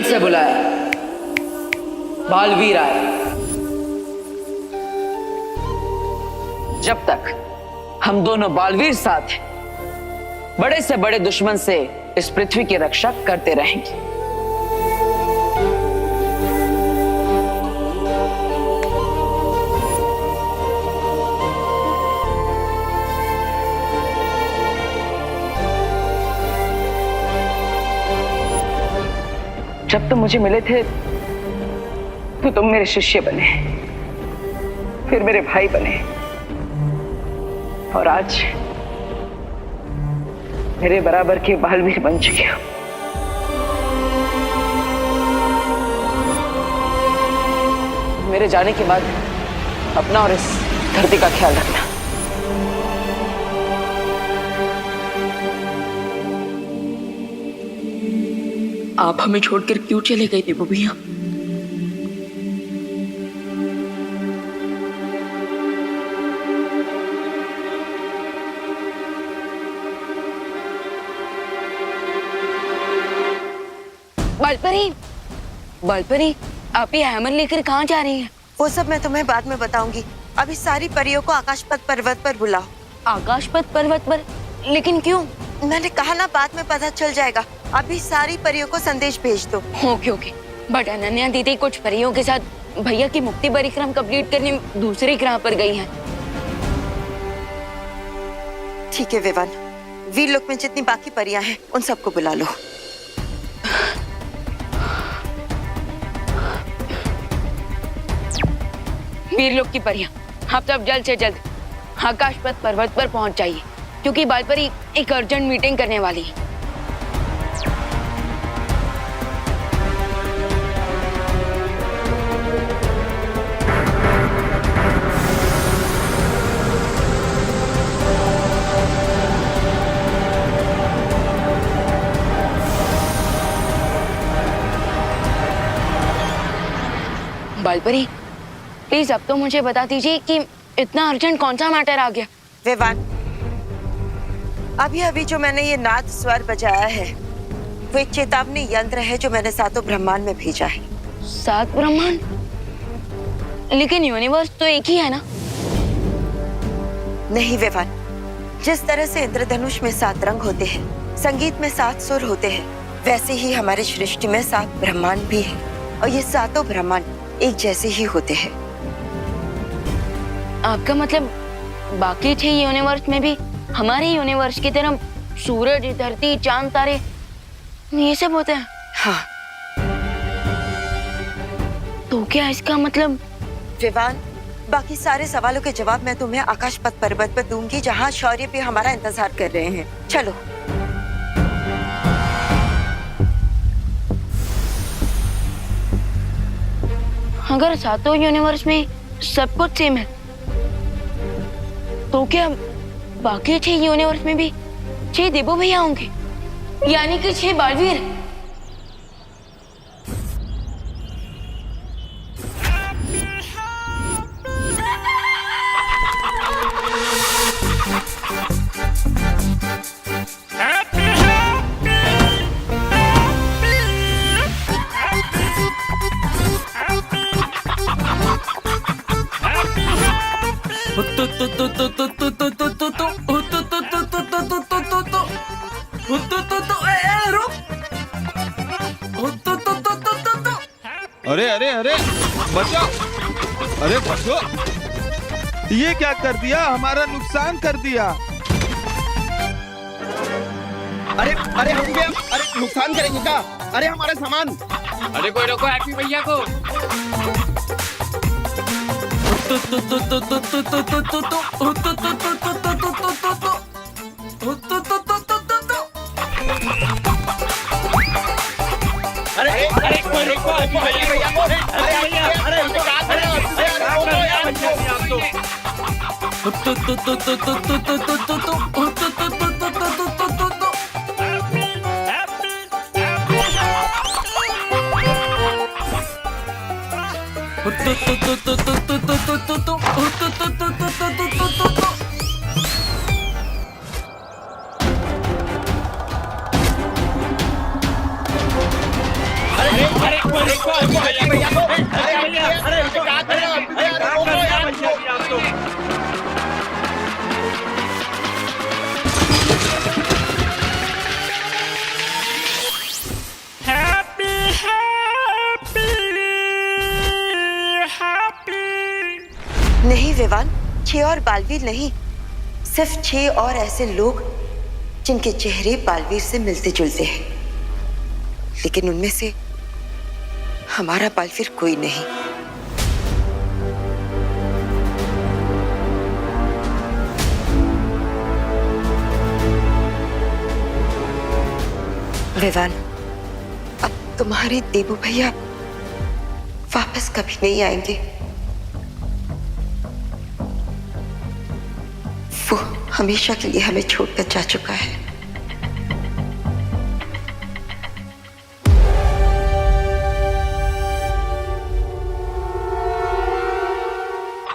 से बुलाया, बालवीर आया। जब तक हम दोनों बालवीर साथ हैं, बड़े से बड़े दुश्मन से इस पृथ्वी की रक्षा करते रहेंगे। जब तुम मुझे मिले थे तो तुम मेरे शिष्य बने, फिर मेरे भाई बने, और आज मेरे बराबर के बालवीर बन चुके हो। मेरे जाने के बाद अपना और इस धरती का ख्याल रखना। आप हमें छोड़कर क्यों चले गए देवो भैया? बालपरी, बालपरी, आप ये हैमर लेकर कहाँ जा रही हैं? वो सब मैं तुम्हें बाद में बताऊंगी। अभी सारी परियों को आकाशपथ पर्वत पर बुलाओ। आकाशपथ पर्वत पर? लेकिन क्यों? मैंने कहा ना, बाद में पता चल जाएगा। अभी सारी परियों को संदेश भेज दो। Okay okay. बट अनन्या दीदी कुछ परियों के साथ भैया की मुक्ति परिक्रम कंप्लीट करने दूसरे ग्रह पर गई हैं। ठीक है विवान, वीर लोक में जितनी बाकी परियां हैं उन सबको बुला लो। वीरलोक की परियां, आप सब जल्द से जल्द आकाशपथ पर्वत पर पहुंच जाइए, क्योंकि बालपरी एक अर्जेंट मीटिंग करने वाली है। बालपरी, प्लीज अब तो मुझे बता दीजिए कि इतना अर्जेंट कौन सा मैटर आ गया? विवान, अभी अभी जो मैंने ये नाद स्वर बजाया है वो एक चेतावनी यंत्र है जो मैंने सातों ब्रह्मांड में भेजा है। 7 ब्रह्मांड? लेकिन यूनिवर्स तो एक ही है ना? नहीं विवान, जिस तरह से इंद्रधनुष में 7 रंग होते हैं, संगीत में 7 सुर होते हैं, वैसे ही हमारे सृष्टि में 7 ब्रह्मांड भी है, और ये सातों ब्रह्मांड एक जैसे ही होते हैं। आपका मतलब बाकी 6 यूनिवर्स में भी हमारे यूनिवर्स की तरह सूरज, धरती, चांद, तारे ये सब होते हैं? हाँ। तो क्या इसका मतलब? विवान, बाकी सारे सवालों के जवाब मैं तुम्हें आकाशपथ पर्वत पर दूंगी, जहाँ शौर्य भी हमारा इंतजार कर रहे हैं। चलो। अगर सातों यूनिवर्स में सब कुछ सेम है, तो क्या बाकी 6 यूनिवर्स में भी 6 देवो भैया होंगे, यानी कि 6 बालवीर? अरे अरे अरे बचो, अरे बचो, ये क्या कर दिया? हमारा नुकसान कर दिया। अरे अरे हम भी, अरे नुकसान करेंगे क्या? अरे हमारा सामान। अरे कोई रोको हैप्पी भैया को। अरे अरे कोई रोको हैप्पी भैया को। अरे भैया, अरे नहीं विवान, 6 और बालवीर नहीं, सिर्फ 6 और ऐसे लोग जिनके चेहरे बालवीर से मिलते जुलते हैं, लेकिन उनमें से हमारा बालवीर कोई नहीं। विवान, अब तुम्हारे देबू भैया वापस कभी नहीं आएंगे। वो हमेशा के लिए हमें छोड़कर जा चुका है।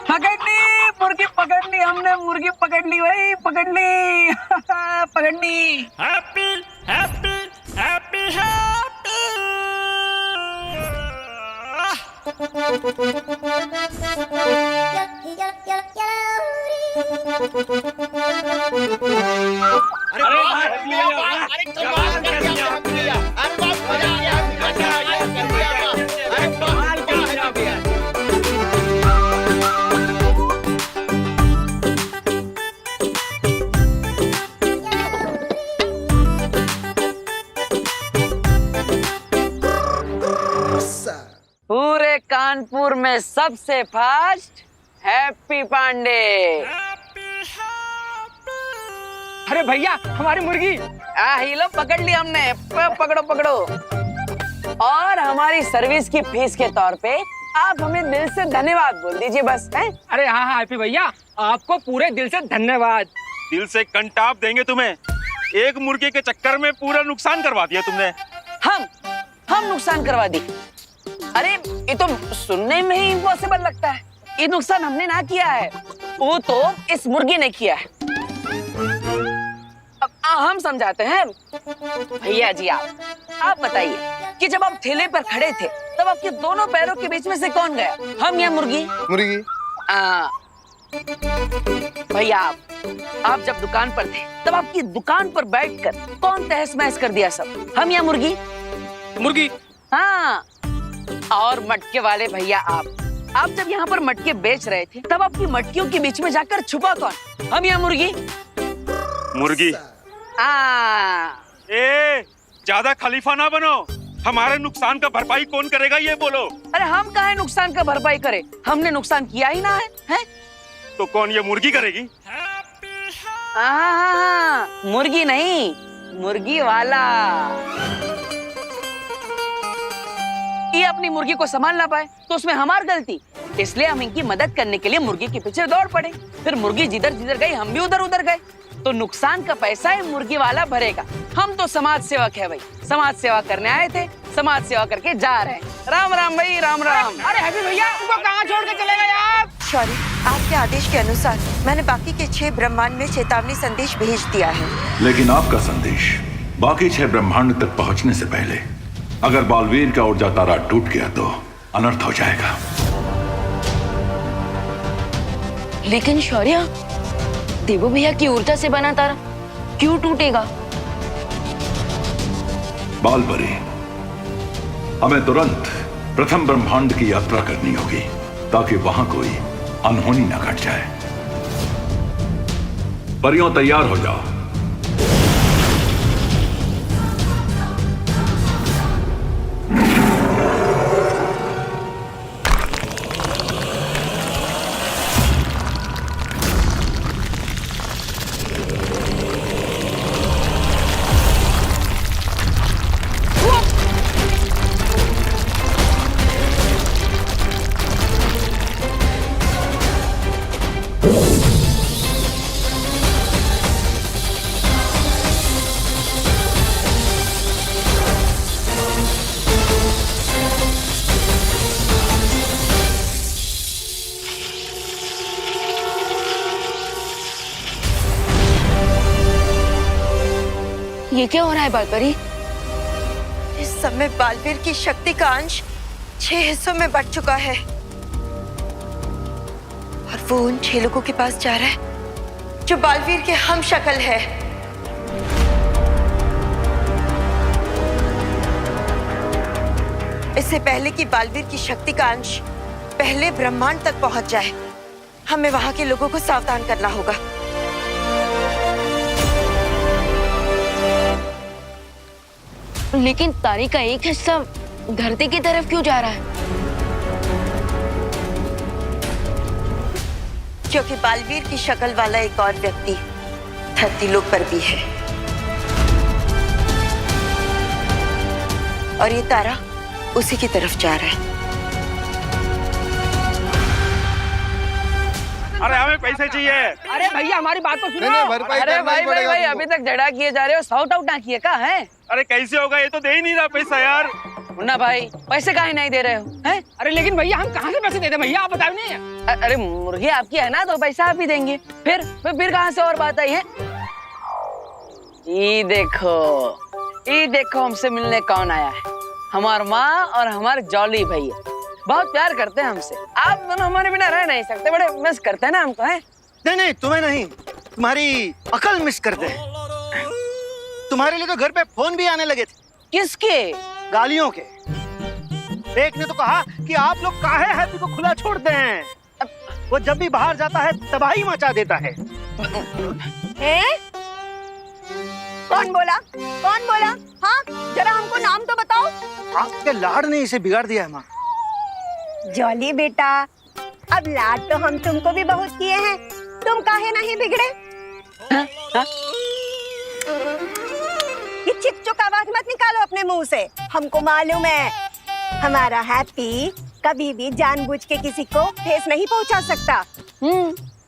पकड़ ली मुर्गी, पकड़ ली हमने, मुर्गी पकड़ ली भाई, पकड़ ली पकड़ ली। Happy happy happy happy. पूरे कानपुर में सबसे फास्ट हैप्पी पांडे। अरे भैया हमारी मुर्गी। ही लो, पकड़ ली हमने, पकड़ो पकड़ो। और हमारी सर्विस की फीस के तौर पे आप हमें दिल से धन्यवाद बोल दीजिए बस। हैं? अरे हाँ हाँ हैप्पी भैया, आपको पूरे दिल से धन्यवाद। दिल से कंटाप देंगे तुम्हें। एक मुर्गे के चक्कर में पूरा नुकसान करवा दिया तुमने। हम नुकसान करवा दी? अरे ये तो सुनने में ही इम्पॉसिबल लगता है। ये नुकसान हमने ना किया है, वो तो इस मुर्गी ने किया है। अब हम समझाते हैं। भैया जी आप बताइए कि जब आप ठेले पर खड़े थे तब आपके दोनों पैरों के बीच में से कौन गया, हम या मुर्गी? मुर्गी। भैया आप जब दुकान पर थे तब आपकी दुकान पर बैठकर कौन तहस महस कर दिया सब, हम या मुर्गी? मुर्गी। हाँ, और मटके वाले भैया आप जब यहाँ पर मटके बेच रहे थे तब आपकी मटकियों के बीच में जाकर छुपा कौन, हम या मुर्गी? मुर्गी। ए, ज्यादा खलीफा ना बनो। हमारे नुकसान का भरपाई कौन करेगा ये बोलो। अरे हम काहे नुकसान का भरपाई करें, हमने नुकसान किया ही ना है? तो कौन ये मुर्गी करेगी? हाँ, मुर्गी नहीं, मुर्गी वाला। ये अपनी मुर्गी को संभाल ना पाए तो उसमें हमारी गलती, इसलिए हम इनकी मदद करने के लिए मुर्गी के पीछे दौड़ पड़े। फिर मुर्गी जिधर जिधर गई हम भी उधर उधर गए, तो नुकसान का पैसा ही मुर्गी वाला भरेगा। हम तो समाज सेवक है भाई, समाज सेवा करने आए थे, समाज सेवा करके जा रहे हैं। राम राम भाई, राम राम। अरे हैप्पी भैया तुमको कहाँ छोड़ के चले गए आप? सॉरी, आपके आदेश के अनुसार मैंने बाकी के 6 ब्रह्मांड में चेतावनी संदेश भेज दिया है। लेकिन आपका संदेश बाकी 6 ब्रह्मांड तक पहुंचने से पहले अगर बालवीर का ऊर्जा तारा टूट गया तो अनर्थ हो जाएगा। लेकिन शौर्य, देवू भैया की ऊर्जा से बना तारा क्यों टूटेगा? बालपरी, हमें तुरंत प्रथम ब्रह्मांड की यात्रा करनी होगी ताकि वहां कोई अनहोनी न घट जाए। परियों तैयार हो जाओ। ये क्या हो रहा है बालपरी? इस समय बालवीर की शक्ति का अंश 6 हिस्सों में बट चुका है और वो उन 6 लोगों के पास जा रहा है जो बालवीर के हम शक्ल है। इससे पहले कि बालवीर की शक्ति का अंश पहले ब्रह्मांड तक पहुंच जाए, हमें वहां के लोगों को सावधान करना होगा। लेकिन तारे का एक हिस्सा धरती की तरफ क्यों जा रहा है? क्योंकि बालवीर की शक्ल वाला एक और व्यक्ति धरती लोक पर भी है और ये तारा उसी की तरफ जा रहा है। अरे हमें पैसे चाहिए। अरे भैया हमारी बात तो सुनो। अरे भाई अभी तक झगड़ा किए जा रहे हो, सॉर्ट आउट ना किए का है? अरे कैसे होगा, ये तो दे ही नहीं रहा पैसा यार। मुन्ना भाई पैसे काहे नहीं दे रहे हो हैं? अरे लेकिन भैया हम कहाँ से पैसे दे दें भैया, आप बताओ नहीं। अरे मुर्गी आपकी है ना, तो पैसा आप ही देंगे। फिर कहाँ से और बात आई है? ये देखो हमसे मिलने कौन आया है। हमार माँ और हमारे जॉली भैया बहुत प्यार करते हैं हमसे। आप दोनों हमारे बिना रह नहीं सकते, बड़े मिस करते हैं ना हमको, हैं? नहीं तुम्हें नहीं, तुम्हारी अकल मिस करते हैं। तुम्हारे लिए तो घर पे फोन भी आने लगे थे। किसके? गालियों के। एक ने तो कहा कि आप लोग काहे हैप्पी को खुला छोड़ते हैं, वो जब भी बाहर जाता है तबाही मचा देता है। कौन बोला? हाँ, जरा हमको नाम तो बताओ। आपके लाड ने इसे बिगाड़ दिया है माँ। जॉली बेटा, अब लाड तो हम तुमको भी बहुत किए हैं, तुम काहे नहीं बिगड़े? ये चिक-चुक आवाज मत निकालो अपने मुंह से। हमको मालूम है हमारा हैप्पी कभी भी जानबूझ के किसी को ठेस नहीं पहुंचा सकता।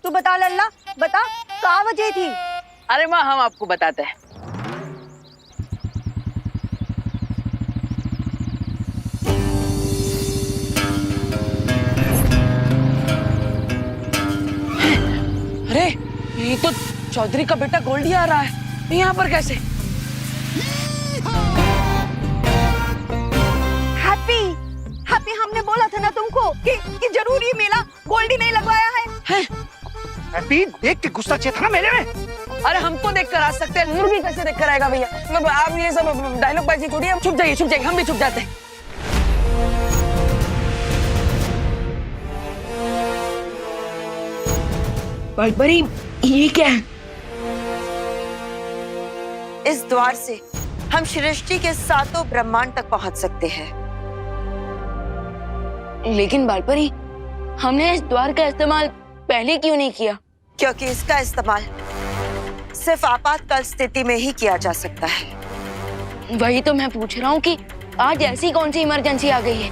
तू बता लल्ला, बता क्या वजह थी? अरे माँ हम आपको बताते हैं। अरे ये तो चौधरी का बेटा गोल्डी आ रहा है, यहाँ पर कैसे? हैप्पी हमने बोला था ना तुमको कि जरूर ये मेला गोल्डी नहीं लगवाया है। हैप्पी देख के गुस्सा चेता ना मेले में। अरे हमको देख कर आ सकते हैं, मुर्गी कैसे देख कर आएगा भैया? आप ये सब डायलॉग बाजी छोड़िए, चुप जाइए, हम भी चुप जाते हैं। बालपरी ये क्या है? इस द्वार से हम सृष्टि के 7 ब्रह्मांड तक पहुंच सकते हैं। लेकिन बालपरी हमने इस द्वार का इस्तेमाल पहले क्यों नहीं किया? क्योंकि इसका इस्तेमाल सिर्फ आपातकाल स्थिति में ही किया जा सकता है। वही तो मैं पूछ रहा हूँ कि आज ऐसी कौन सी इमरजेंसी आ गई है?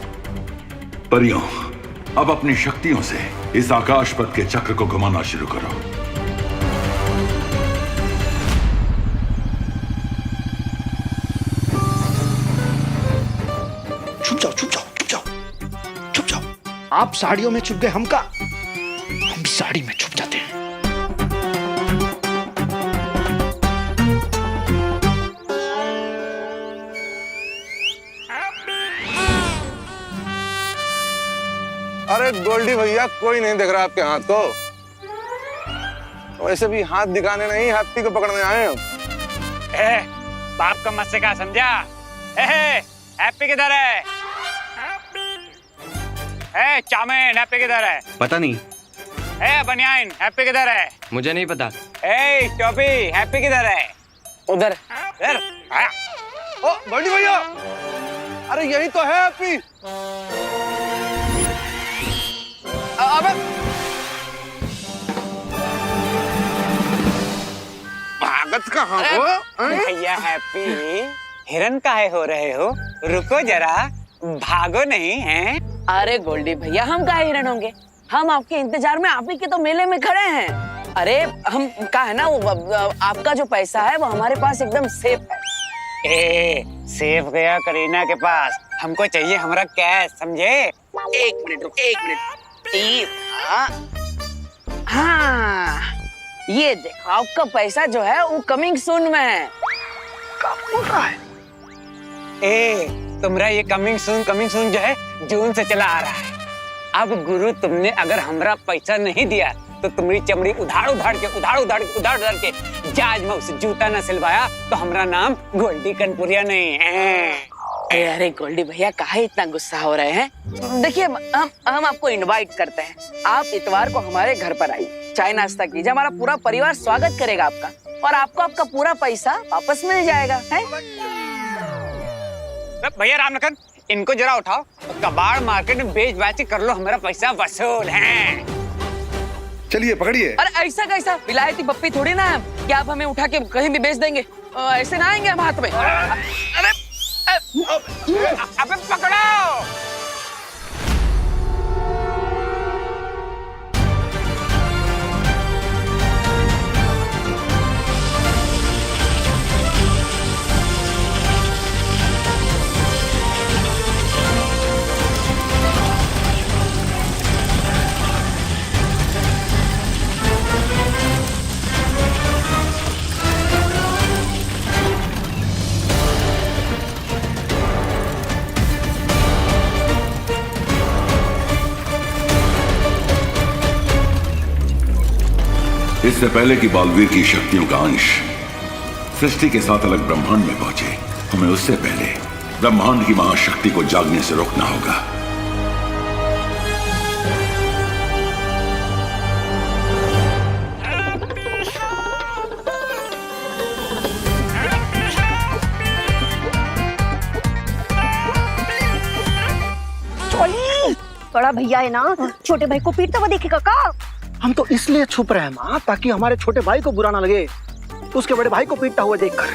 परियों, अब अपनी शक्तियों से इस आकाश पथ के चक्र को घुमाना शुरू करो। छुप जाओ। आप साड़ियों में छुप गए, हम भी साड़ी में छुप जाते हैं। अरे गोल्डी भैया, कोई नहीं देख रहा आपके हाथ को। वैसे भी हाथ दिखाने नहीं, हैप्पी को पकड़ने आए हम। बाप का मस्से का समझा? हैप्पी किधर है? चाउमीन हैप्पी किधर है? पता नहीं। बनियान हैप्पी किधर है? मुझे नहीं पता। टोपी हैप्पी किधर है? उधर। ओ गोल्डी भैया, अरे यही तो है हैप्पी। भागत कहाँ हो? भैया हैप्पी, हिरन काहे हो रहे हो? रुको जरा, भागो नहीं है? अरे गोल्डी भैया, हम काहे हिरन होंगे? हम आपके इंतजार में आप ही के तो मेले में खड़े हैं। अरे हम कहा है ना, वो आपका जो पैसा है वो हमारे पास एकदम सेफ है। सेफ गया करीना के पास, हमको चाहिए हमारा कैश, समझे? एक मिनट। हाँ, ये देखो आपका पैसा जो है वो कमिंग सून में है। ए, तुम्हारा ये कमिंग सून जो है जून से चला आ रहा है। अब गुरु तुमने अगर हमरा पैसा नहीं दिया तो तुम्हारी चमड़ी उधार के जहाज में उसे जूता न सिलवाया तो हमरा नाम गोल्डी कनपुरिया नहीं है। अरे गोल्डी भैया काहे इतना गुस्सा हो रहे हैं? देखिए हम आपको इनवाइट करते हैं, आप इतवार को हमारे घर पर आइए, चाय नाश्ता कीजिए, हमारा पूरा परिवार स्वागत करेगा आपका और आपको आपका पूरा पैसा वापस मिल जाएगा। है भैया रामलखन, इनको जरा उठाओ, कबाड़ मार्केट में बेच बाच कर लो, हमारा पैसा वसूल है। चलिए पकड़िए। अरे ऐसा कैसा, विलायती पप्पी थोड़ी ना है कि आप हमें उठा के कहीं भी बेच देंगे। ऐसे ना आएंगे हम हाथ में। अरे अबे पकड़ो। इससे पहले कि बालवीर की शक्तियों का अंश सृष्टि के साथ अलग ब्रह्मांड में पहुंचे, हमें उससे पहले ब्रह्मांड की महाशक्ति को जागने से रोकना होगा। बड़ा भैया है ना, छोटे भाई को पीटता हुआ देखेगा का? हम तो इसलिए छुप रहे हैं माँ, ताकि हमारे छोटे भाई को बुरा ना लगे उसके बड़े भाई को पीटता हुआ देखकर।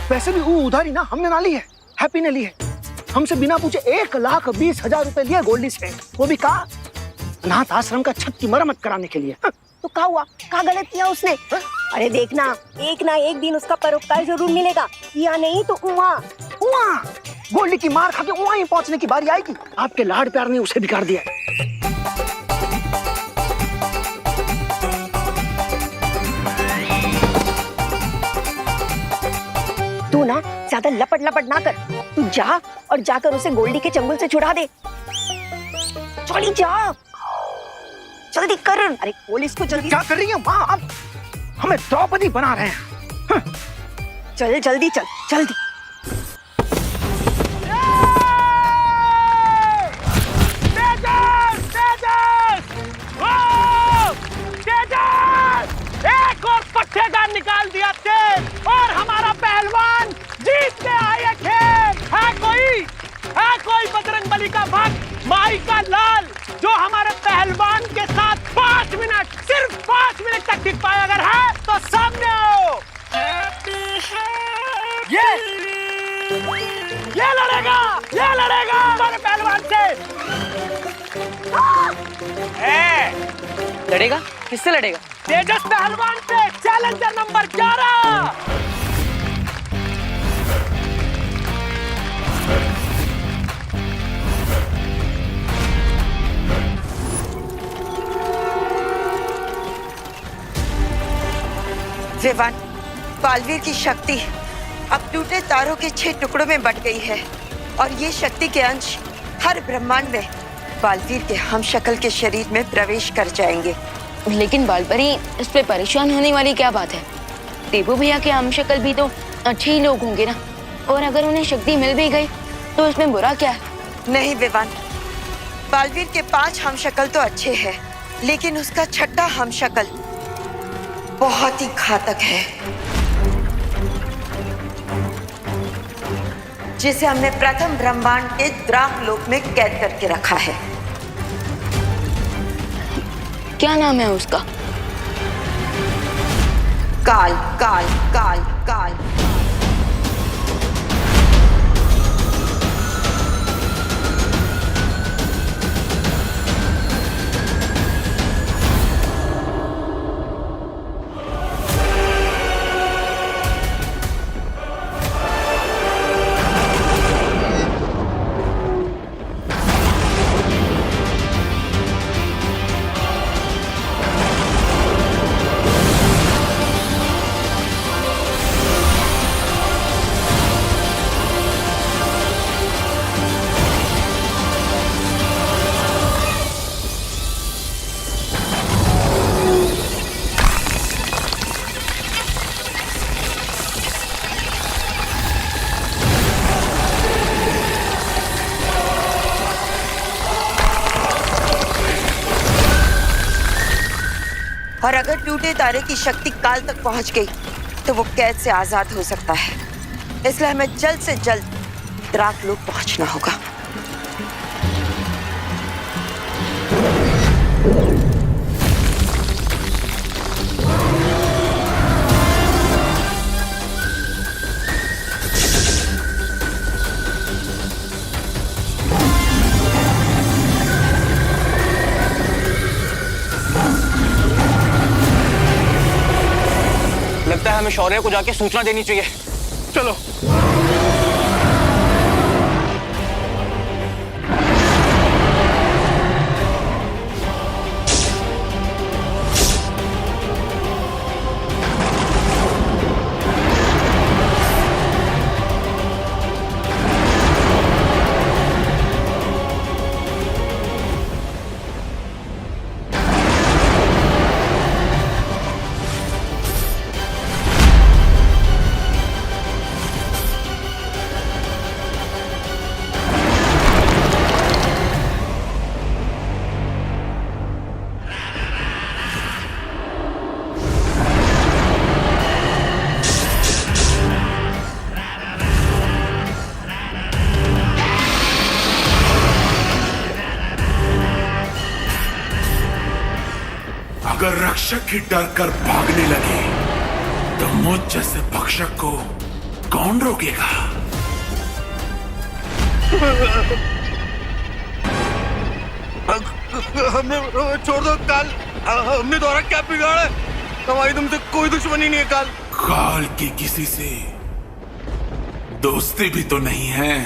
वैसे भी वो उधारी ना हमने ना ली है, हैप्पी ने ली है। हमसे बिना पूछे 1,20,000 रुपए लिए गोल्डी से, वो भी कहा अनाथ आश्रम का छत की मरम्मत कराने के लिए। तो क्या हुआ, क्या गलत किया उसने? अरे देखना, एक ना एक दिन उसका परोपकार जरूर मिलेगा, या नहीं तो वहाँ गोल्डी की मार खा के वहाँ ही पहुँचने की बारी आएगी। आपके लाड प्यार ने उसे बिगाड़ दिया। तू ना ज्यादा लपट ना कर, तू जा और जाकर उसे गोल्डी के चंगुल से छुड़ा दे। चली जा, जल्दी कर। अरे पुलिस को जल्दी। क्या कर रही है माँ? आप हमें द्रौपदी बना रहे हैं। चल जल्दी चल, जल्दी। एक और पट्टेदार निकाल दिया तेज और हमारा पहलवान जीत के आए खेल। है कोई बजरंगबली का भक्त, माई का लाल, जो हमारे पहलवान के साथ 5 मिनट, सिर्फ 5 मिनट तक टिक पाए? अगर है तो सामने आओ। ये लड़ेगा हमारे पहलवान से। लड़ेगा? किससे लड़ेगा? तेजस पहलवान से, चैलेंजर नंबर 11। विवान, बालवीर की शक्ति अब टूटे तारों के 6 टुकड़ों में बट गई है और ये शक्ति के अंश हर ब्रह्मांड में बालवीर के हम शक्ल के शरीर में प्रवेश कर जाएंगे। लेकिन बालपरी, इस पे परेशान होने वाली क्या बात है? देवू भैया के हम शक्ल भी तो अच्छे ही लोग होंगे ना, और अगर उन्हें शक्ति मिल भी गई तो इसमें बुरा क्या है? नहीं विवान, बालवीर के 5 हम शक्ल तो अच्छे हैं, लेकिन उसका 6ठा हम शक्ल बहुत ही घातक है, जिसे हमने प्रथम ब्रह्मांड के द्राक लोक में कैद करके रखा है। क्या नाम है उसका? काल काल काल काल। और अगर टूटे तारे की शक्ति काल तक पहुंच गई तो वो कैद से आजाद हो सकता है। इसलिए हमें जल्द से जल्द द्राकलोक पहुंचना होगा। लगता है हमें शौर्य को जाके सूचना देनी चाहिए। चलो। अगर रक्षक ही डर कर भागने लगे तो मुझ जैसे भक्षक को कौन रोकेगा? हमने छोड़ दो काल। हमने तुम्हारा क्या बिगाड़ा है? हमारी तुमसे कोई दुश्मनी नहीं है काल। काल की किसी से दोस्ती भी तो नहीं है।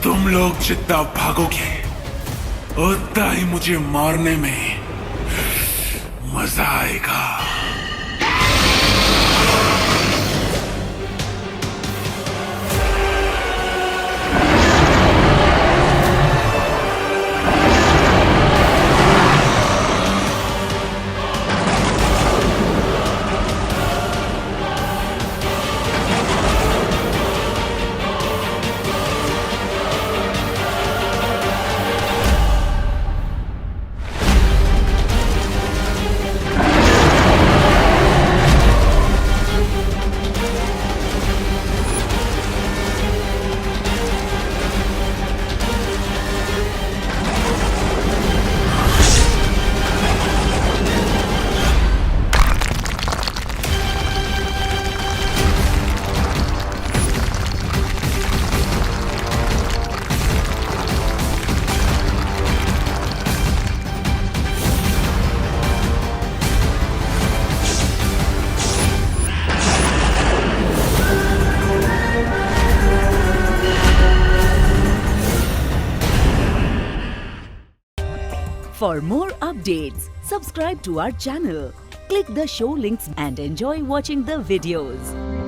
तुम लोग जितना भागोगे उतना ही मुझे मारने में मजा आएगा। For more updates, subscribe to our channel, click the show links and enjoy watching the videos.